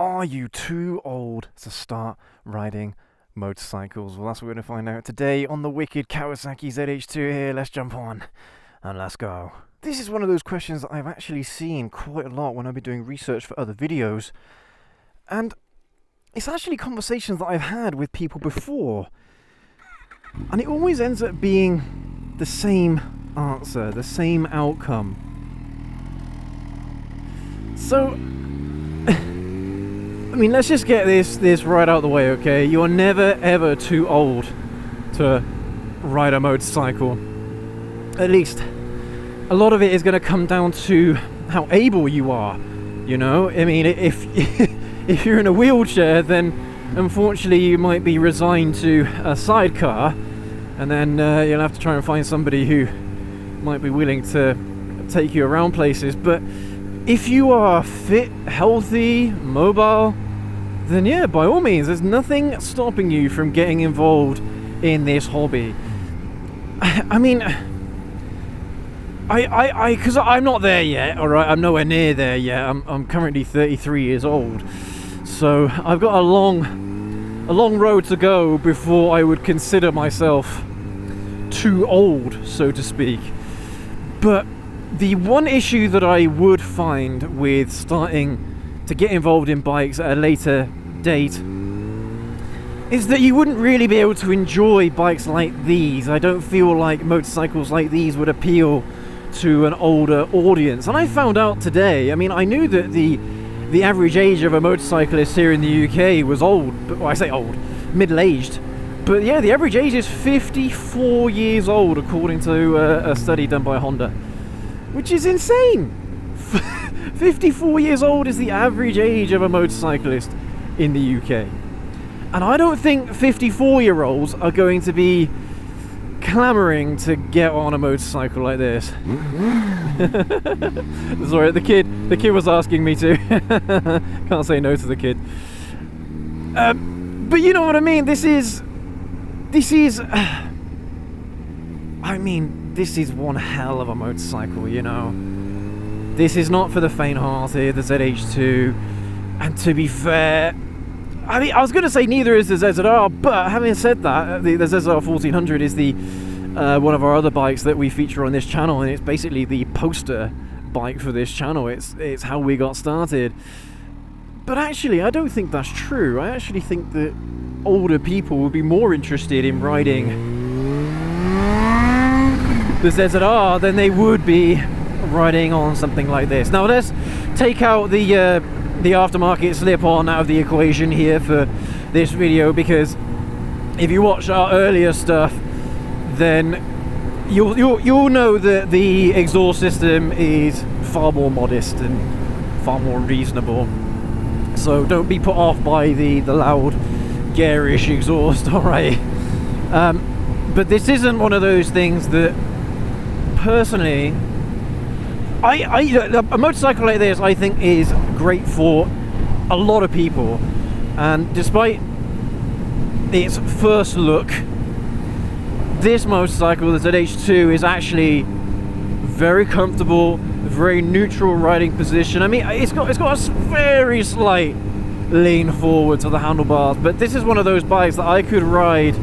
Are you too old to start riding motorcycles? Well, that's what we're going to find out today on the wicked Kawasaki ZH2 here. Let's jump on and let's go. This is one of those questions that I've actually seen quite a lot when I've been doing research for other videos. And it's actually conversations that I've had with people before. And it always ends up being the same answer, the same outcome. So, I mean, let's just get this right out of the way, okay? You are never ever too old to ride a motorcycle. At least, a lot of it is going to come down to how able you are, you know? I mean, if if you're in a wheelchair, then unfortunately you might be resigned to a sidecar, and then you'll have to try and find somebody who might be willing to take you around places. But if you are fit, healthy, mobile, then yeah, by all means, there's nothing stopping you from getting involved in this hobby. I mean, because I'm not there yet, alright, I'm nowhere near there yet. I'm currently 33 years old. So I've got a long road to go before I would consider myself too old, so to speak. But the one issue that I would find with starting to get involved in bikes at a later date is that you wouldn't really be able to enjoy bikes like these. I don't feel like motorcycles like these would appeal to an older audience. And I found out today, I mean, I knew that the average age of a motorcyclist here in the UK was old, but well, I say old, middle-aged. But yeah, the average age is 54 years old according to a study done by Honda. Which is insane! 54 years old is the average age of a motorcyclist in the UK. And I don't think 54-year-olds are going to be clamouring to get on a motorcycle like this. Sorry, the kid was asking me to. Can't say no to the kid. But you know what I mean? This is one hell of a motorcycle, you know. This is not for the faint-hearted, the ZH2. And to be fair, I mean, I was going to say neither is the ZZR, but having said that, the ZZR 1400 is the one of our other bikes that we feature on this channel, and it's basically the poster bike for this channel. It's how we got started. But actually, I don't think that's true. I actually think that older people would be more interested in riding the ZZR than they would be riding on something like this. Now let's take out the aftermarket slip-on out of the equation here for this video, because if you watch our earlier stuff, then you'll know that the exhaust system is far more modest and far more reasonable. So don't be put off by the loud, garish exhaust, alright? But this isn't one of those things that, personally, a motorcycle like this, I think, is great for a lot of people. And despite its first look, this motorcycle, the ZH2, is actually very comfortable, very neutral riding position. I mean, it's got a very slight lean forward to the handlebars, but this is one of those bikes that I could ride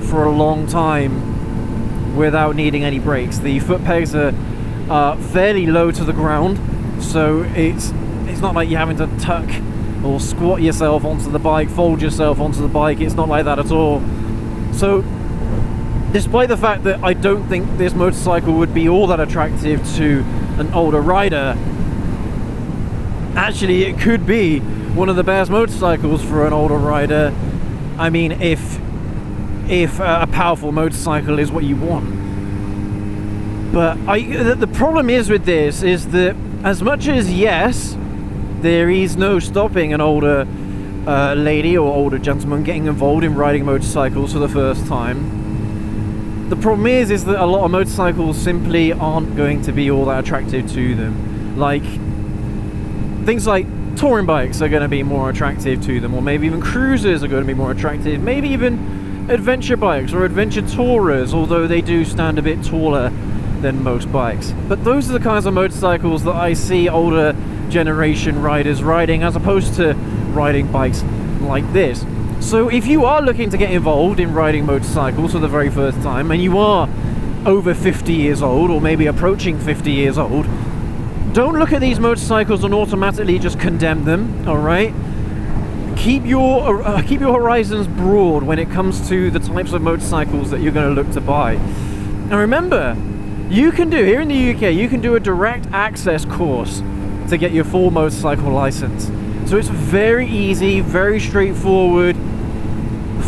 for a long time without needing any brakes. The foot pegs are fairly low to the ground, so it's not like you're having to tuck or squat yourself onto the bike, fold yourself onto the bike. It's not like that at all. So despite the fact that I don't think this motorcycle would be all that attractive to an older rider, actually it could be one of the best motorcycles for an older rider. I mean, if a powerful motorcycle is what you want. But the problem is with this is that, as much as yes, there is no stopping an older lady or older gentleman getting involved in riding motorcycles for the first time, the problem is that a lot of motorcycles simply aren't going to be all that attractive to them. Like, things like touring bikes are going to be more attractive to them, or maybe even cruisers are going to be more attractive, maybe even adventure bikes or adventure tourers, although they do stand a bit taller than most bikes. But those are the kinds of motorcycles that I see older generation riders riding, as opposed to riding bikes like this. So if you are looking to get involved in riding motorcycles for the very first time, and you are over 50 years old, or maybe approaching 50 years old, don't look at these motorcycles and automatically just condemn them, alright? Keep your horizons broad when it comes to the types of motorcycles that you're going to look to buy. And remember, you can do, here in the UK, you can do a direct access course to get your full motorcycle license. So it's very easy, very straightforward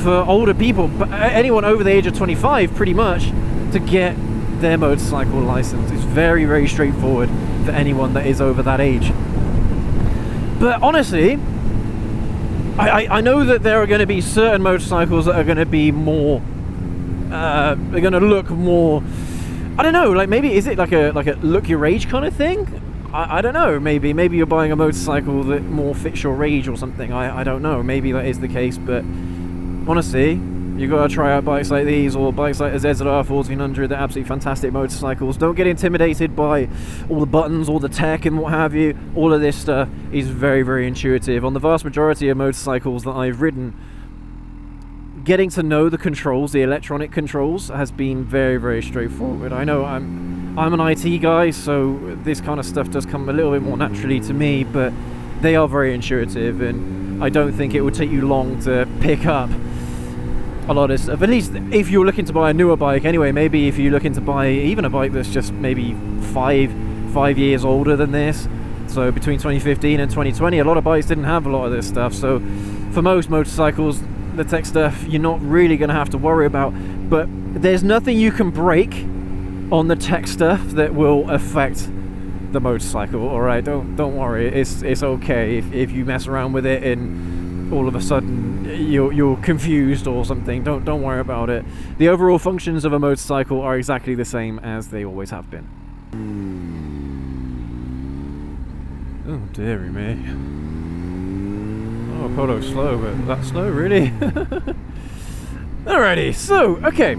for older people, but anyone over the age of 25 pretty much, to get their motorcycle license. It's very, very straightforward for anyone that is over that age. But honestly, I know that there are going to be certain motorcycles that are going to be more, they're going to look more, I don't know, like maybe is it like a look your age kind of thing? I don't know, maybe you're buying a motorcycle that more fits your age or something. I don't know, maybe that is the case, but honestly, you gotta try out bikes like these, or bikes like the ZZR 1400. They're absolutely fantastic motorcycles. Don't get intimidated by all the buttons, all the tech and what have you. All of this stuff is very, very intuitive. On the vast majority of motorcycles that I've ridden, getting to know the controls, the electronic controls, has been very, very straightforward. I know I'm an IT guy, so this kind of stuff does come a little bit more naturally to me, but they are very intuitive, and I don't think it would take you long to pick up a lot of stuff. At least if you're looking to buy a newer bike anyway. Maybe if you're looking to buy even a bike that's just maybe five years older than this, so between 2015 and 2020, a lot of bikes didn't have a lot of this stuff. So for most motorcycles, the tech stuff you're not really going to have to worry about, but there's nothing you can break on the tech stuff that will affect the motorcycle. All right, don't worry, it's okay if you mess around with it and all of a sudden you're confused or something. Don't worry about it. The overall functions of a motorcycle are exactly the same as they always have been. Oh dearie me. Oh, Polo's slow, but that slow, really? Alrighty, so okay.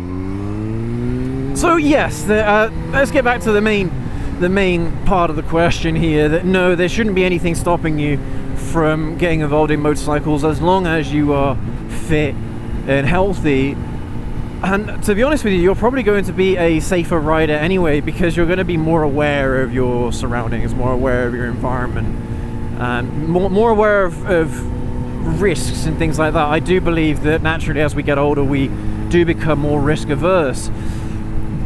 So yes, let's get back to the main part of the question here. That no, there shouldn't be anything stopping you from getting involved in motorcycles as long as you are fit and healthy. And to be honest with you, you're probably going to be a safer rider anyway, because you're going to be more aware of your surroundings, more aware of your environment, and more aware of risks and things like that. I do believe that naturally as we get older we do become more risk averse,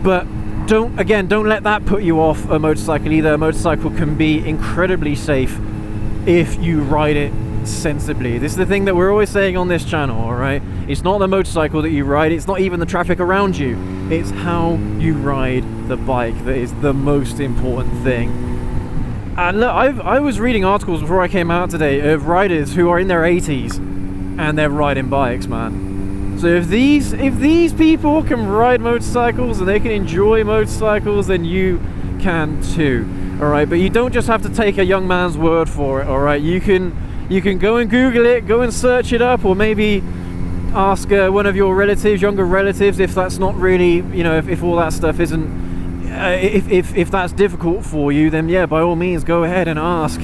but don't let that put you off a motorcycle either. A motorcycle can be incredibly safe if you ride it sensibly. This is the thing that we're always saying on this channel, alright? It's not the motorcycle that you ride, it's not even the traffic around you, it's how you ride the bike that is the most important thing. And look, I was reading articles before I came out today of riders who are in their 80s and they're riding bikes, man. So if these people can ride motorcycles and they can enjoy motorcycles, then you can too. Alright, but you don't just have to take a young man's word for it, alright? You can go and Google it, go and search it up, or maybe ask one of your relatives, younger relatives, if that's not really, if all that stuff isn't, if that's difficult for you, then yeah, by all means, go ahead and ask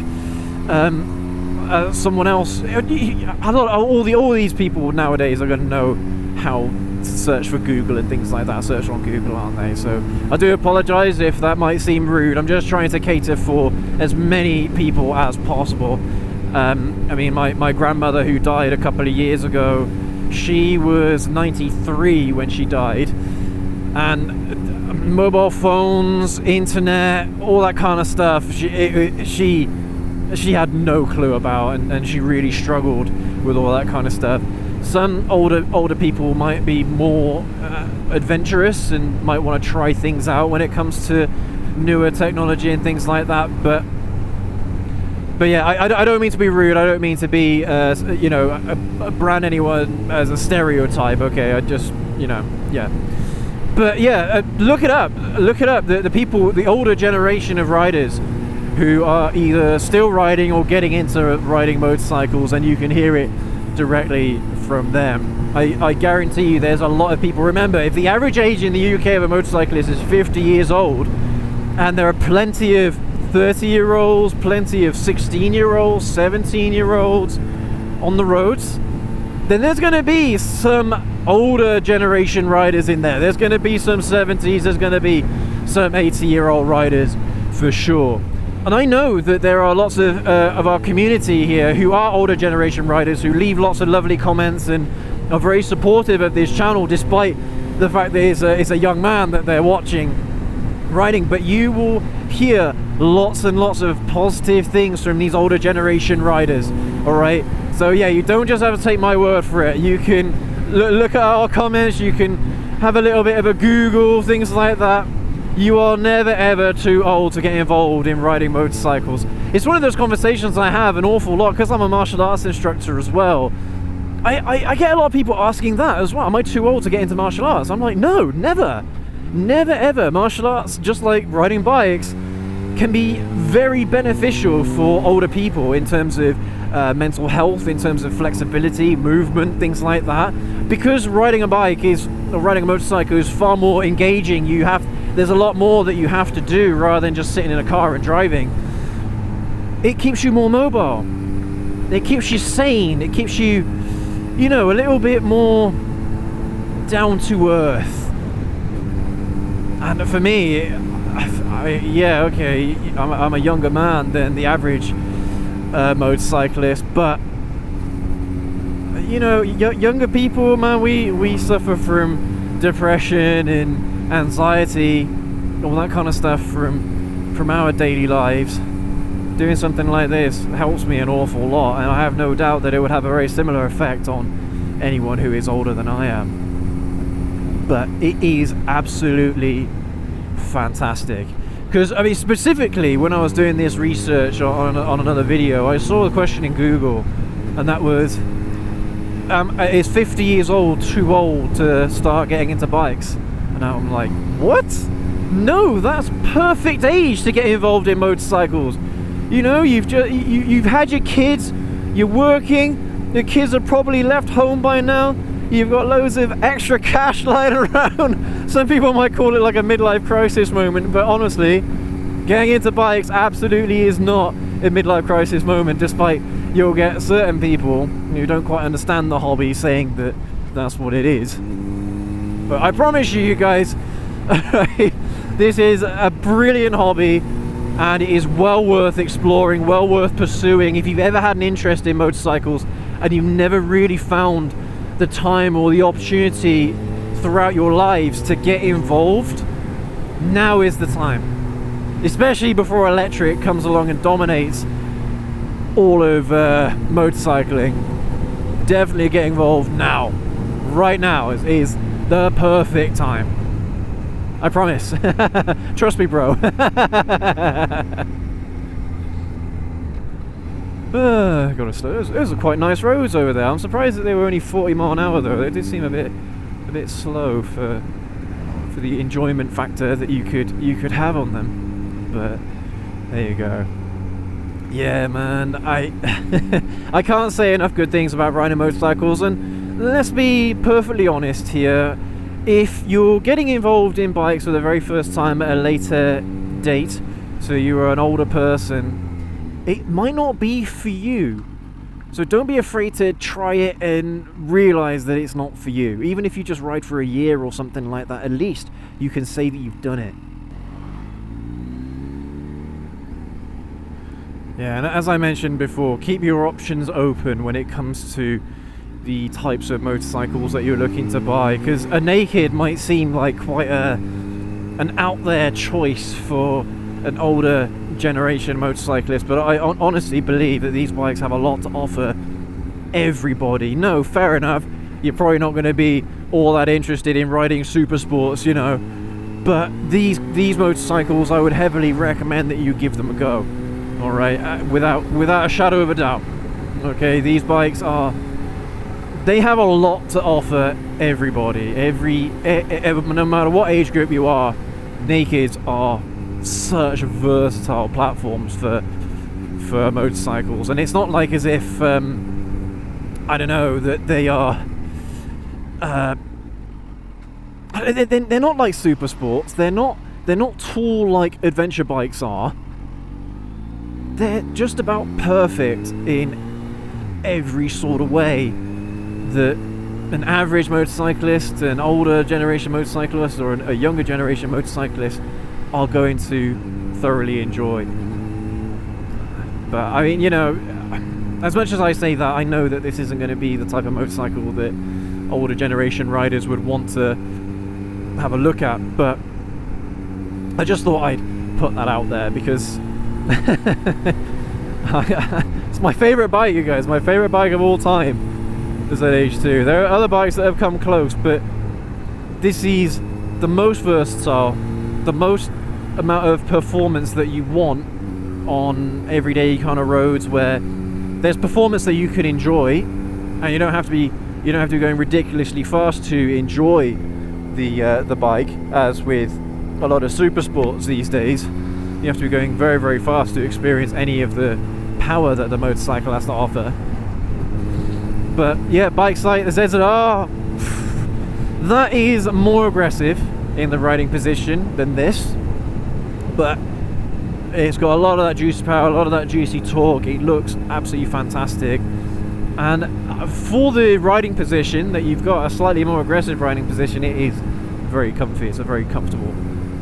someone else. All these people nowadays are going to know how to search for Google and things like that. Search on Google, aren't they? So I do apologize if that might seem rude. I'm just trying to cater for as many people as possible. I mean, my grandmother, who died a couple of years ago, she was 93 when she died, and mobile phones, internet, all that kind of stuff, she had no clue about, and she really struggled with all that kind of stuff. Some older people might be more adventurous and might want to try things out when it comes to newer technology and things like that, but yeah, I don't mean to be rude. I don't mean to be, brand anyone as a stereotype. Okay, I just, yeah. But yeah, look it up. Look it up. The people, the older generation of riders who are either still riding or getting into riding motorcycles, and you can hear it directly from them. I guarantee you there's a lot of people. Remember, if the average age in the UK of a motorcyclist is 50 years old, and there are plenty of 30-year-olds, plenty of 16-year-olds, 17-year-olds, on the roads, then there's going to be some older generation riders in there. There's going to be some 70s, there's going to be some 80-year-old riders for sure. And I know that there are lots of our community here who are older generation riders who leave lots of lovely comments and are very supportive of this channel, despite the fact that it's a young man that they're watching riding. But you will hear lots and lots of positive things from these older generation riders, all right? So yeah, you don't just have to take my word for it. You can look at our comments, you can have a little bit of a Google, things like that. You are never ever too old to get involved in riding motorcycles. It's one of those conversations I have an awful lot because I'm a martial arts instructor as well. I get a lot of people asking that as well. Am I too old to get into martial arts? I'm like, no, never. Never ever. Martial arts, just like riding bikes, can be very beneficial for older people in terms of mental health, in terms of flexibility, movement, things like that. Because riding a motorcycle is far more engaging. There's a lot more that you have to do rather than just sitting in a car and driving. It keeps you more mobile. It keeps you sane. It keeps you, a little bit more down to earth. And for me, I'm a younger man than the average motorcyclist, but younger people, man, we suffer from depression and anxiety, all that kind of stuff from our daily lives. Doing something like this helps me an awful lot, and I have no doubt that it would have a very similar effect on anyone who is older than I am. But it is absolutely fantastic. Because, specifically when I was doing this research on another video, I saw a question in Google, and that was, is 50 years old too old to start getting into bikes? And I'm like, what? No, that's perfect age to get involved in motorcycles. You've had your kids, you're working, the kids are probably left home by now, you've got loads of extra cash lying around. Some people might call it like a midlife crisis moment, but honestly, getting into bikes absolutely is not a midlife crisis moment, despite you'll get certain people who don't quite understand the hobby saying that that's what it is. But I promise you guys, this is a brilliant hobby, and it is well worth exploring, well worth pursuing. If you've ever had an interest in motorcycles and you've never really found the time or the opportunity throughout your lives to get involved, now is the time. Especially before electric comes along and dominates all of motorcycling. Definitely get involved now. Right now is the perfect time. I promise. Trust me, bro. Gotta slow. Those are quite nice roads over there. I'm surprised that they were only 40 mile an hour though. They did seem a bit slow for the enjoyment factor that you could have on them. But there you go. Yeah, man. I can't say enough good things about riding motorcycles, and let's be perfectly honest here. If you're getting involved in bikes for the very first time at a later date, so you're an older person, it might not be for you. So don't be afraid to try it and realize that it's not for you. Even if you just ride for a year or something like that, at least you can say that you've done it. Yeah, and as I mentioned before, keep your options open when it comes to the types of motorcycles that you're looking to buy, because a naked might seem like quite an out there choice for an older generation motorcyclist, but I honestly believe that these bikes have a lot to offer everybody. No, fair enough, you're probably not going to be all that interested in riding super sports, but these motorcycles, I would heavily recommend that you give them a go. All right, without a shadow of a doubt. Okay, these bikes they have a lot to offer everybody. No matter what age group you are, nakeds are such versatile platforms for motorcycles, and it's not like as if that they are they're not like super sports. They're not tall like adventure bikes are. They're just about perfect in every sort of way that an average motorcyclist, an older generation motorcyclist, or a younger generation motorcyclist are going to thoroughly enjoy. But I mean, you know, as much as I say that, I know that this isn't going to be the type of motorcycle that older generation riders would want to have a look at, but I just thought I'd put that out there because it's my favourite bike, you guys, my favourite bike of all time. Is at age 2. There are other bikes that have come close, but this is the most versatile, the most amount of performance that you want on everyday kind of roads, where there's performance that you can enjoy, and you don't have to be going ridiculously fast to enjoy the bike, as with a lot of super sports these days. You have to be going very, very fast to experience any of the power that the motorcycle has to offer. But yeah, bikes like the ZZR, that is more aggressive in the riding position than this, but it's got a lot of that juicy power, a lot of that juicy torque. It looks absolutely fantastic, and for the riding position that you've got, a slightly more aggressive riding position, it is very comfy. It's a very comfortable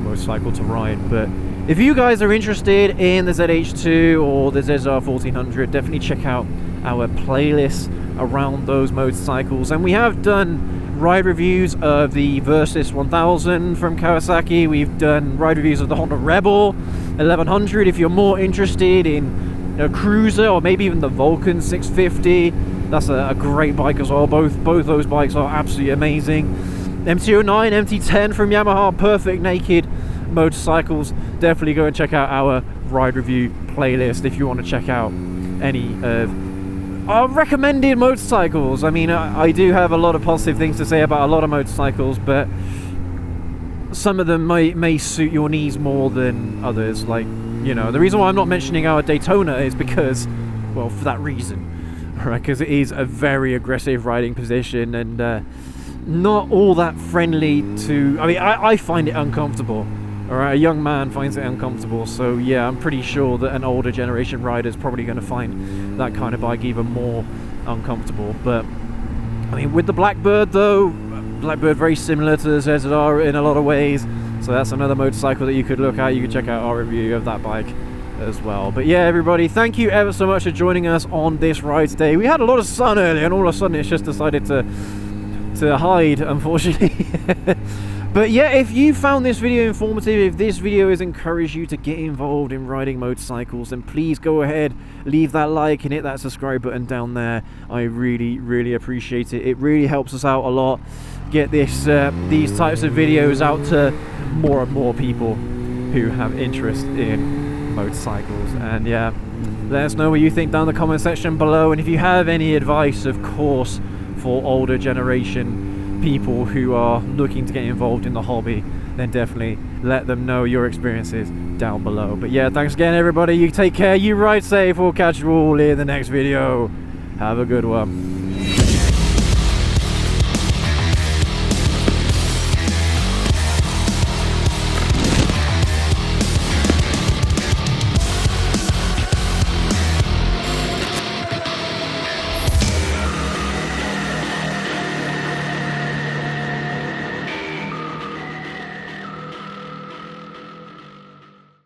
motorcycle to ride. But if you guys are interested in the ZH2 or the ZZR 1400, definitely check out our playlist around those motorcycles. And we have done ride reviews of the Versys 1000 from Kawasaki. We've done ride reviews of the Honda Rebel 1100. If you're more interested in a cruiser, or maybe even the Vulcan 650, that's a great bike as well. Both those bikes are absolutely amazing. MT09, MT10 from Yamaha, perfect naked motorcycles. Definitely go and check out our ride review playlist if you want to check out any of our recommended motorcycles. I mean, I do have a lot of positive things to say about a lot of motorcycles, but some of them may suit your needs more than others. Like, you know, the reason why I'm not mentioning our Daytona is because, well, for that reason, right? Because it is a very aggressive riding position and not all that friendly to. I mean, I find it uncomfortable. All right, a young man finds it uncomfortable, so yeah, I'm pretty sure that an older generation rider is probably going to find that kind of bike even more uncomfortable. But I mean, with the Blackbird though, Blackbird very similar to the ZZR in a lot of ways, so that's another motorcycle that you could look at. You could check out our review of that bike as well. But yeah, everybody, thank you ever so much for joining us on this ride today. We had a lot of sun earlier, and all of a sudden it's just decided to hide, unfortunately. But yeah, if you found this video informative, if this video has encouraged you to get involved in riding motorcycles, then please go ahead, leave that like and hit that subscribe button down there. I really, really appreciate it. It really helps us out a lot. Get these types of videos out to more and more people who have interest in motorcycles. And yeah, let us know what you think down in the comment section below. And if you have any advice, of course, for older generation people who are looking to get involved in the hobby, then definitely let them know your experiences down below. But yeah, thanks again everybody, you take care, you ride safe, we'll catch you all in the next video. Have a good one.